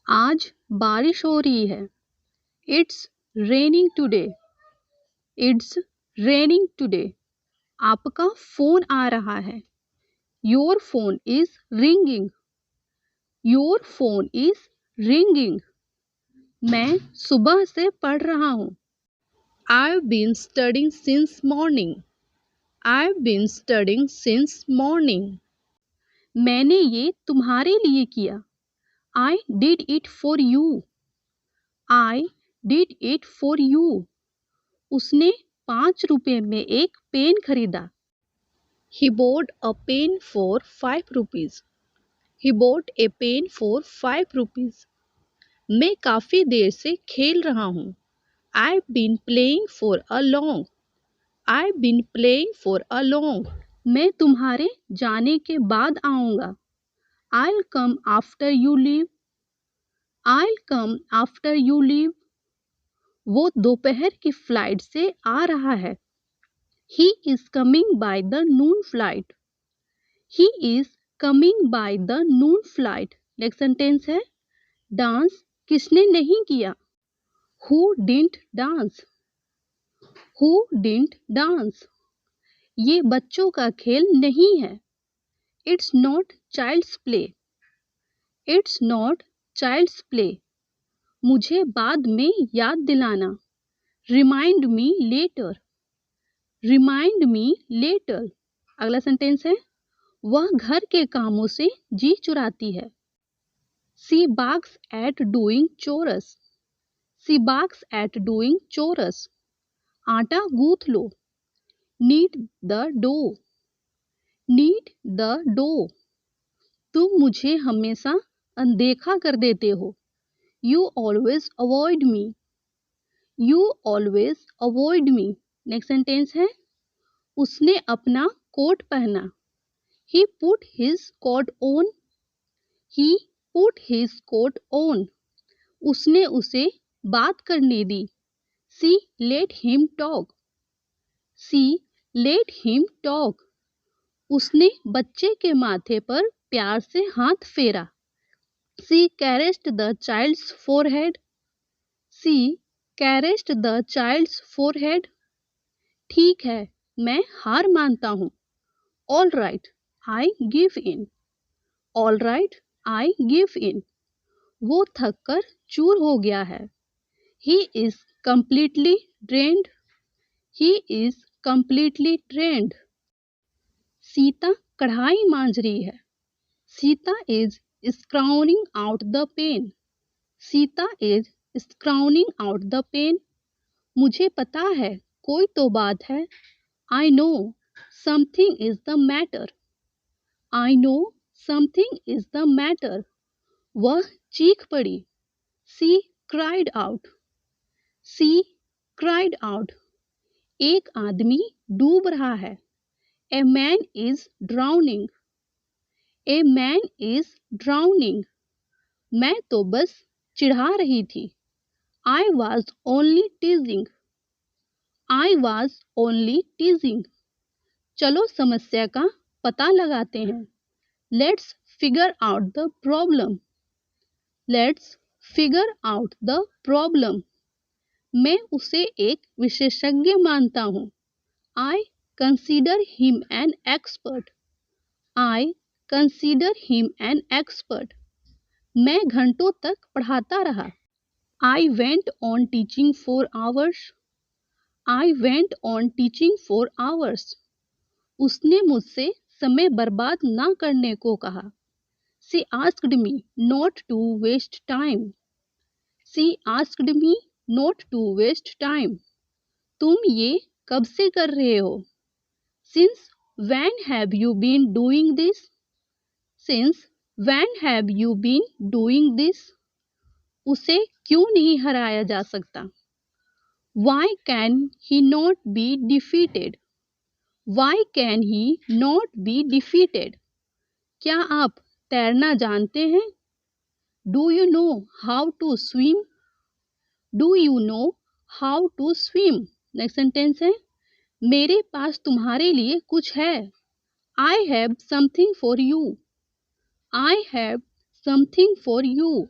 आज बारिश हो रही है। It's raining today. It's raining today. आपका फोन आ रहा है। Your phone is ringing. Your phone is ringing. मैं सुबह से पढ़ रहा हूँ। I've been studying since morning. I've been studying since morning. मैंने ये तुम्हारे लिए किया। I did it for you. I did it for you. उसने 5 रुपए में एक पेन खरीदा। He bought a pen for 5 rupees. He bought a pen for 5 rupees. मैं काफी देर से खेल रहा हूँ। I've been playing for a long. I've been playing for a long. मैं तुम्हारे जाने के बाद आऊँगा। I'll come after you leave. I'll come after you leave. वो दोपहर की फ्लाइट से आ रहा है। He is coming by the noon flight. He is coming by the noon flight. Next sentence है डांस किसने नहीं किया। Who didn't dance? Who didn't dance? ये बच्चों का खेल नहीं है। It's not child's play. It's not child's play. मुझे बाद में याद दिलाना। Remind me later. Remind me later. अगला सेंटेंस है वह घर के कामों से जी चुराती है। She barks at doing chores. She barks at doing chores. आटा गूंथ लो। Knead the dough. Knead the dough. तुम मुझे हमेशा अनदेखा कर देते हो। You always avoid me. You always avoid me. Next sentence है उसने अपना कोट पहना। He put his coat on. He put his coat on. उसने उसे बात करने दी। She let him talk. She let him talk. उसने बच्चे के माथे पर प्यार से हाथ फेरा। She caressed the child's forehead. She caressed the child's forehead. ठीक है, मैं हार मानता हूँ। All right, I give in. All right, I give in. वो थक कर चूर हो गया है। He is completely drained. He is completely drained. Sita कढ़ाई मांज रही है। Sita is scouring out the pain. Sita is scouring out the pain. मुझे पता है कोई तो बात है। I know something is the matter. I know something is the matter. वह चीख पड़ी। She cried out. She cried out. एक आदमी डूब रहा है। A man is drowning. A man is drowning. मैं तो बस चिढ़ा रही थी। I was only teasing. I was only teasing. चलो समस्या का पता लगाते हैं। Let's figure out the problem. Let's figure out the problem. मैं उसे एक विशेषज्ञ मानता हूँ। I consider him an expert. I consider him an expert. मैं घंटों तक पढ़ाता रहा। I went on teaching for hours. I went on teaching for hours. उसने मुझसे समय बर्बाद ना करने को कहा। She asked me not to waste time. She asked me not to waste time. तुम ये कब से कर रहे हो? Since when have you been doing this? Since when have you been doing this? उसे क्यों नहीं हराया जा सकता? Why can he not be defeated? Why can he not be defeated? क्या आप तैरना जानते हैं? Do you know how to swim? Do you know how to swim? Next sentence है मेरे पास तुम्हारे लिए कुछ है। I have something for you. I have something for you.